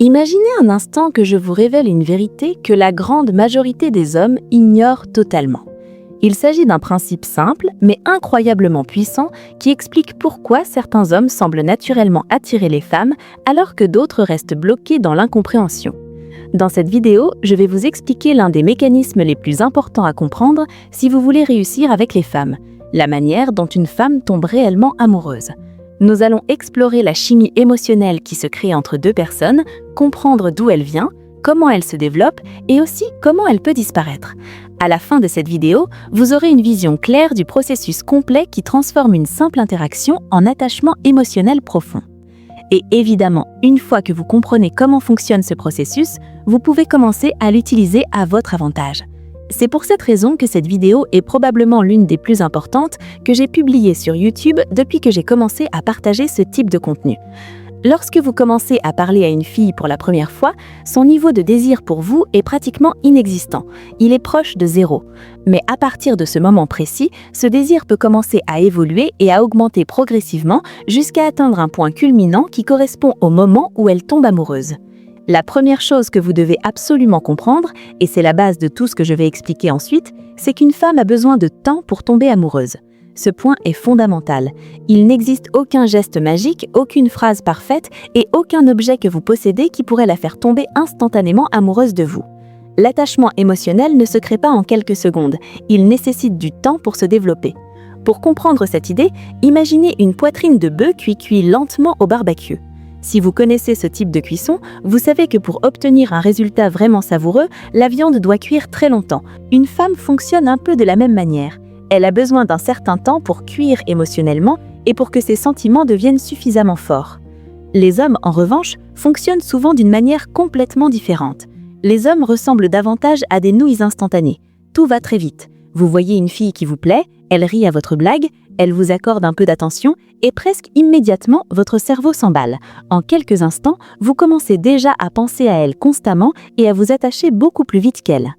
Imaginez un instant que je vous révèle une vérité que la grande majorité des hommes ignorent totalement. Il s'agit d'un principe simple, mais incroyablement puissant, qui explique pourquoi certains hommes semblent naturellement attirer les femmes, alors que d'autres restent bloqués dans l'incompréhension. Dans cette vidéo, je vais vous expliquer l'un des mécanismes les plus importants à comprendre si vous voulez réussir avec les femmes, la manière dont une femme tombe réellement amoureuse. Nous allons explorer la chimie émotionnelle qui se crée entre deux personnes, comprendre d'où elle vient, comment elle se développe et aussi comment elle peut disparaître. À la fin de cette vidéo, vous aurez une vision claire du processus complet qui transforme une simple interaction en attachement émotionnel profond. Et évidemment, une fois que vous comprenez comment fonctionne ce processus, vous pouvez commencer à l'utiliser à votre avantage. C'est pour cette raison que cette vidéo est probablement l'une des plus importantes que j'ai publiées sur YouTube depuis que j'ai commencé à partager ce type de contenu. Lorsque vous commencez à parler à une fille pour la première fois, son niveau de désir pour vous est pratiquement inexistant. Il est proche de zéro. Mais à partir de ce moment précis, ce désir peut commencer à évoluer et à augmenter progressivement jusqu'à atteindre un point culminant qui correspond au moment où elle tombe amoureuse. La première chose que vous devez absolument comprendre, et c'est la base de tout ce que je vais expliquer ensuite, c'est qu'une femme a besoin de temps pour tomber amoureuse. Ce point est fondamental. Il n'existe aucun geste magique, aucune phrase parfaite et aucun objet que vous possédez qui pourrait la faire tomber instantanément amoureuse de vous. L'attachement émotionnel ne se crée pas en quelques secondes. Il nécessite du temps pour se développer. Pour comprendre cette idée, imaginez une poitrine de bœuf cuit lentement au barbecue. Si vous connaissez ce type de cuisson, vous savez que pour obtenir un résultat vraiment savoureux, la viande doit cuire très longtemps. Une femme fonctionne un peu de la même manière. Elle a besoin d'un certain temps pour cuire émotionnellement et pour que ses sentiments deviennent suffisamment forts. Les hommes, en revanche, fonctionnent souvent d'une manière complètement différente. Les hommes ressemblent davantage à des nouilles instantanées. Tout va très vite. Vous voyez une fille qui vous plaît, elle rit à votre blague, elle vous accorde un peu d'attention et presque immédiatement, votre cerveau s'emballe. En quelques instants, vous commencez déjà à penser à elle constamment et à vous attacher beaucoup plus vite qu'elle.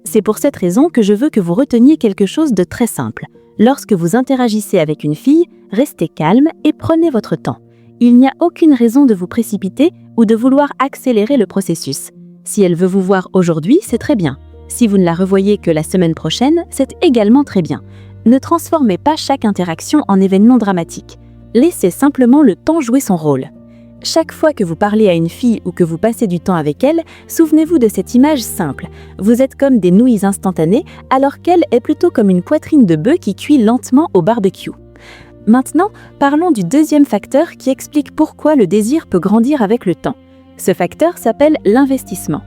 C'est pour cette raison que je veux que vous reteniez quelque chose de très simple. Lorsque vous interagissez avec une fille, restez calme et prenez votre temps. Il n'y a aucune raison de vous précipiter ou de vouloir accélérer le processus. Si elle veut vous voir aujourd'hui, c'est très bien. Si vous ne la revoyez que la semaine prochaine, c'est également très bien. Ne transformez pas chaque interaction en événement dramatique. Laissez simplement le temps jouer son rôle. Chaque fois que vous parlez à une fille ou que vous passez du temps avec elle, souvenez-vous de cette image simple. Vous êtes comme des nouilles instantanées, alors qu'elle est plutôt comme une poitrine de bœuf qui cuit lentement au barbecue. Maintenant, parlons du deuxième facteur qui explique pourquoi le désir peut grandir avec le temps. Ce facteur s'appelle l'investissement.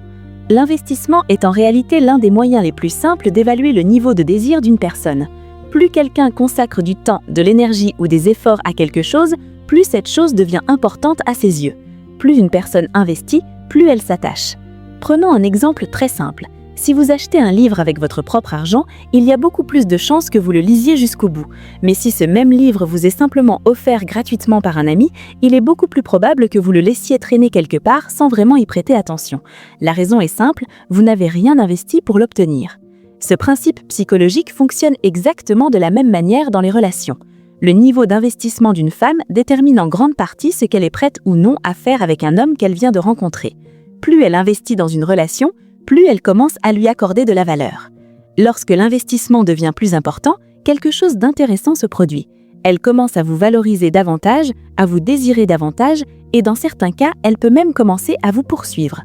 L'investissement est en réalité l'un des moyens les plus simples d'évaluer le niveau de désir d'une personne. Plus quelqu'un consacre du temps, de l'énergie ou des efforts à quelque chose, plus cette chose devient importante à ses yeux. Plus une personne investit, plus elle s'attache. Prenons un exemple très simple. Si vous achetez un livre avec votre propre argent, il y a beaucoup plus de chances que vous le lisiez jusqu'au bout. Mais si ce même livre vous est simplement offert gratuitement par un ami, il est beaucoup plus probable que vous le laissiez traîner quelque part sans vraiment y prêter attention. La raison est simple, vous n'avez rien investi pour l'obtenir. Ce principe psychologique fonctionne exactement de la même manière dans les relations. Le niveau d'investissement d'une femme détermine en grande partie ce qu'elle est prête ou non à faire avec un homme qu'elle vient de rencontrer. Plus elle investit dans une relation, plus elle commence à lui accorder de la valeur. Lorsque l'investissement devient plus important, quelque chose d'intéressant se produit. Elle commence à vous valoriser davantage, à vous désirer davantage, et dans certains cas, elle peut même commencer à vous poursuivre.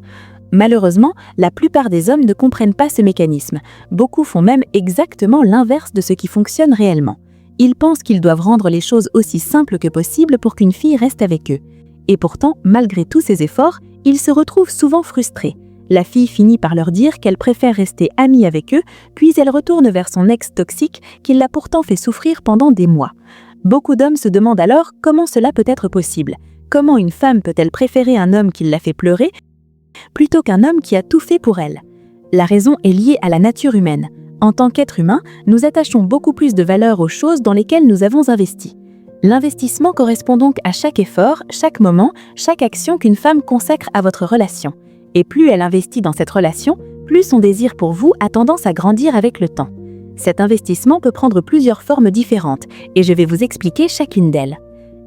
Malheureusement, la plupart des hommes ne comprennent pas ce mécanisme. Beaucoup font même exactement l'inverse de ce qui fonctionne réellement. Ils pensent qu'ils doivent rendre les choses aussi simples que possible pour qu'une fille reste avec eux. Et pourtant, malgré tous ces efforts, ils se retrouvent souvent frustrés. La fille finit par leur dire qu'elle préfère rester amie avec eux, puis elle retourne vers son ex toxique qui l'a pourtant fait souffrir pendant des mois. Beaucoup d'hommes se demandent alors comment cela peut être possible. Comment une femme peut-elle préférer un homme qui l'a fait pleurer plutôt qu'un homme qui a tout fait pour elle? La raison est liée à la nature humaine. En tant qu'être humain, nous attachons beaucoup plus de valeur aux choses dans lesquelles nous avons investi. L'investissement correspond donc à chaque effort, chaque moment, chaque action qu'une femme consacre à votre relation. Et plus elle investit dans cette relation, plus son désir pour vous a tendance à grandir avec le temps. Cet investissement peut prendre plusieurs formes différentes, et je vais vous expliquer chacune d'elles.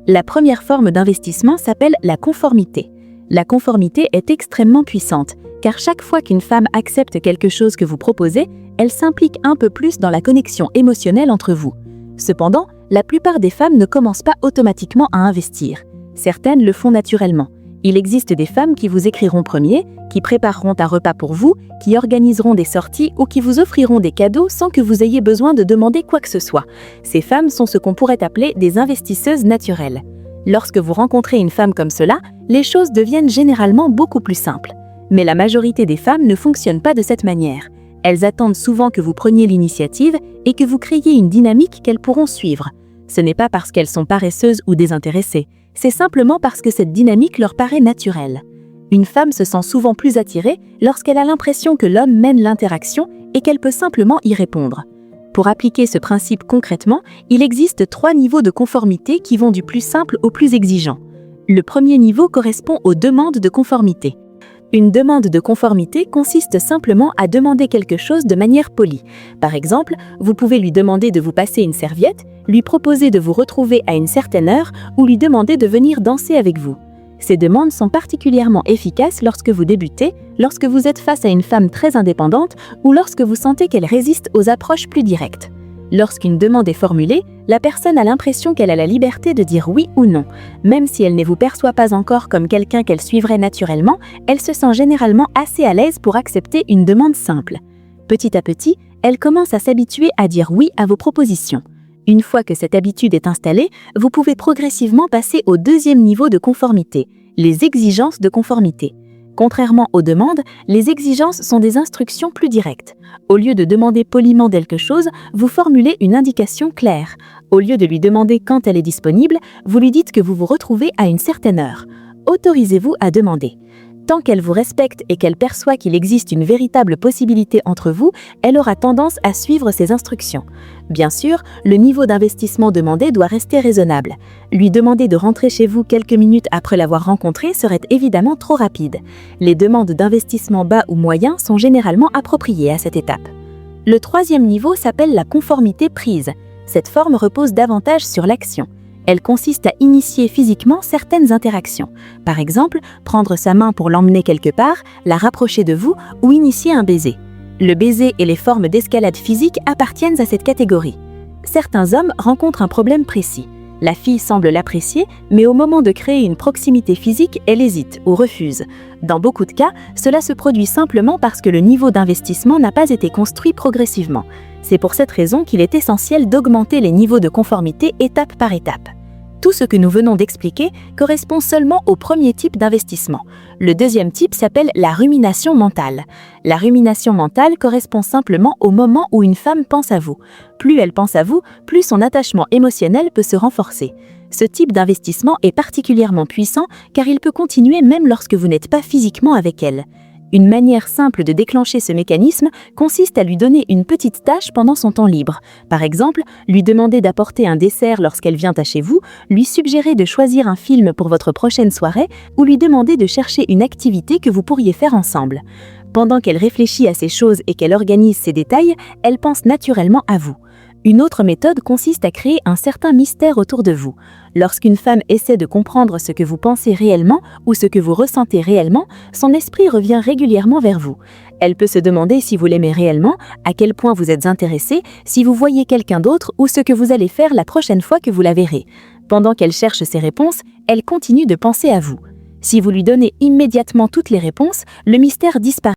La première forme d'investissement s'appelle la conformité. La conformité est extrêmement puissante, car chaque fois qu'une femme accepte quelque chose que vous proposez, elle s'implique un peu plus dans la connexion émotionnelle entre vous. Cependant, la plupart des femmes ne commencent pas automatiquement à investir. Certaines le font naturellement. Il existe des femmes qui vous écriront premier, qui prépareront un repas pour vous, qui organiseront des sorties ou qui vous offriront des cadeaux sans que vous ayez besoin de demander quoi que ce soit. Ces femmes sont ce qu'on pourrait appeler des investisseuses naturelles. Lorsque vous rencontrez une femme comme cela, les choses deviennent généralement beaucoup plus simples. Mais la majorité des femmes ne fonctionnent pas de cette manière. Elles attendent souvent que vous preniez l'initiative et que vous créiez une dynamique qu'elles pourront suivre. Ce n'est pas parce qu'elles sont paresseuses ou désintéressées, c'est simplement parce que cette dynamique leur paraît naturelle. Une femme se sent souvent plus attirée lorsqu'elle a l'impression que l'homme mène l'interaction et qu'elle peut simplement y répondre. Pour appliquer ce principe concrètement, il existe 3 niveaux de conformité qui vont du plus simple au plus exigeant. Le premier niveau correspond aux demandes de conformité. Une demande de conformité consiste simplement à demander quelque chose de manière polie. Par exemple, vous pouvez lui demander de vous passer une serviette, lui proposer de vous retrouver à une certaine heure ou lui demander de venir danser avec vous. Ces demandes sont particulièrement efficaces lorsque vous débutez, lorsque vous êtes face à une femme très indépendante ou lorsque vous sentez qu'elle résiste aux approches plus directes. Lorsqu'une demande est formulée, la personne a l'impression qu'elle a la liberté de dire oui ou non. Même si elle ne vous perçoit pas encore comme quelqu'un qu'elle suivrait naturellement, elle se sent généralement assez à l'aise pour accepter une demande simple. Petit à petit, elle commence à s'habituer à dire oui à vos propositions. Une fois que cette habitude est installée, vous pouvez progressivement passer au deuxième niveau de conformité, les exigences de conformité. Contrairement aux demandes, les exigences sont des instructions plus directes. Au lieu de demander poliment quelque chose, vous formulez une indication claire. Au lieu de lui demander quand elle est disponible, vous lui dites que vous vous retrouvez à une certaine heure. Autorisez-vous à demander. Tant qu'elle vous respecte et qu'elle perçoit qu'il existe une véritable possibilité entre vous, elle aura tendance à suivre ces instructions. Bien sûr, le niveau d'investissement demandé doit rester raisonnable. Lui demander de rentrer chez vous quelques minutes après l'avoir rencontré serait évidemment trop rapide. Les demandes d'investissement bas ou moyen sont généralement appropriées à cette étape. Le troisième niveau s'appelle la conformité prise. Cette forme repose davantage sur l'action. Elle consiste à initier physiquement certaines interactions. Par exemple, prendre sa main pour l'emmener quelque part, la rapprocher de vous ou initier un baiser. Le baiser et les formes d'escalade physique appartiennent à cette catégorie. Certains hommes rencontrent un problème précis. La fille semble l'apprécier, mais au moment de créer une proximité physique, elle hésite ou refuse. Dans beaucoup de cas, cela se produit simplement parce que le niveau d'investissement n'a pas été construit progressivement. C'est pour cette raison qu'il est essentiel d'augmenter les niveaux de conformité étape par étape. Tout ce que nous venons d'expliquer correspond seulement au premier type d'investissement. Le deuxième type s'appelle la rumination mentale. La rumination mentale correspond simplement au moment où une femme pense à vous. Plus elle pense à vous, plus son attachement émotionnel peut se renforcer. Ce type d'investissement est particulièrement puissant car il peut continuer même lorsque vous n'êtes pas physiquement avec elle. Une manière simple de déclencher ce mécanisme consiste à lui donner une petite tâche pendant son temps libre. Par exemple, lui demander d'apporter un dessert lorsqu'elle vient à chez vous, lui suggérer de choisir un film pour votre prochaine soirée ou lui demander de chercher une activité que vous pourriez faire ensemble. Pendant qu'elle réfléchit à ces choses et qu'elle organise ces détails, elle pense naturellement à vous. Une autre méthode consiste à créer un certain mystère autour de vous. Lorsqu'une femme essaie de comprendre ce que vous pensez réellement ou ce que vous ressentez réellement, son esprit revient régulièrement vers vous. Elle peut se demander si vous l'aimez réellement, à quel point vous êtes intéressé, si vous voyez quelqu'un d'autre ou ce que vous allez faire la prochaine fois que vous la verrez. Pendant qu'elle cherche ces réponses, elle continue de penser à vous. Si vous lui donnez immédiatement toutes les réponses, le mystère disparaît.